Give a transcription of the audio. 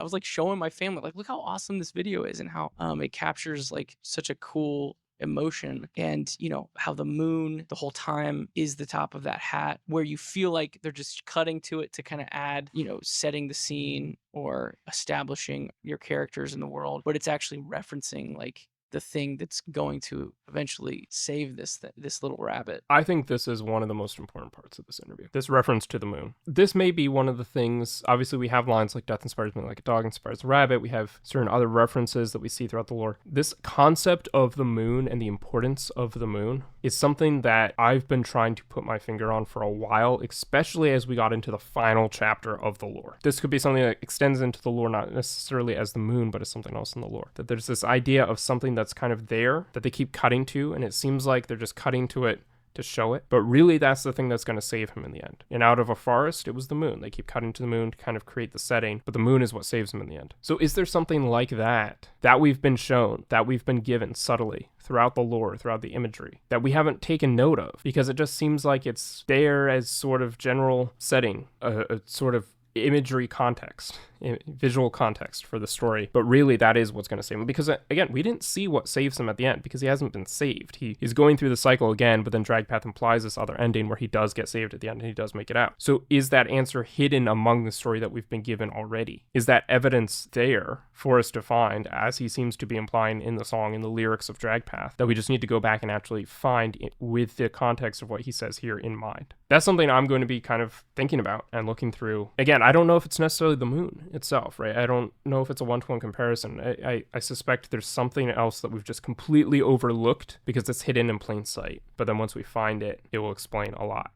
I was like showing my family, like, look how awesome this video is and how it captures like such a cool emotion. And how the moon the whole time is the top of that hat, where you feel like they're just cutting to it to kind of add, setting the scene or establishing your characters in the world, but it's actually referencing like the thing that's going to eventually save this little rabbit. I think this is one of the most important parts of this interview. This reference to the moon. This may be one of the things, obviously we have lines like death inspires me like a dog inspires a rabbit. We have certain other references that we see throughout the lore. This concept of the moon and the importance of the moon is something that I've been trying to put my finger on for a while, especially as we got into the final chapter of the lore. This could be something that extends into the lore, not necessarily as the moon, but as something else in the lore. That there's this idea of something that's kind of there that they keep cutting to, and it seems like they're just cutting to it to show it. But really, that's the thing that's going to save him in the end. And out of a forest, it was the moon. They keep cutting to the moon to kind of create the setting, but the moon is what saves him in the end. So is there something like that we've been shown, that we've been given subtly throughout the lore, throughout the imagery, that we haven't taken note of? Because it just seems like it's there as sort of general setting, a sort of imagery context, visual context for the story, but really that is what's going to save him. Because again, we didn't see what saves him at the end, because he hasn't been saved. He's going through the cycle again, but then Dragpath implies this other ending where he does get saved at the end and he does make it out. So is that answer hidden among the story that we've been given already? Is that evidence there for us to find, as he seems to be implying in the song, in the lyrics of Dragpath, that we just need to go back and actually find it with the context of what he says here in mind? That's something I'm going to be kind of thinking about and looking through. Again, I don't know if it's necessarily the moon itself, right? I don't know if it's a one-to-one comparison. I suspect there's something else that we've just completely overlooked because it's hidden in plain sight. But then once we find it, it will explain a lot.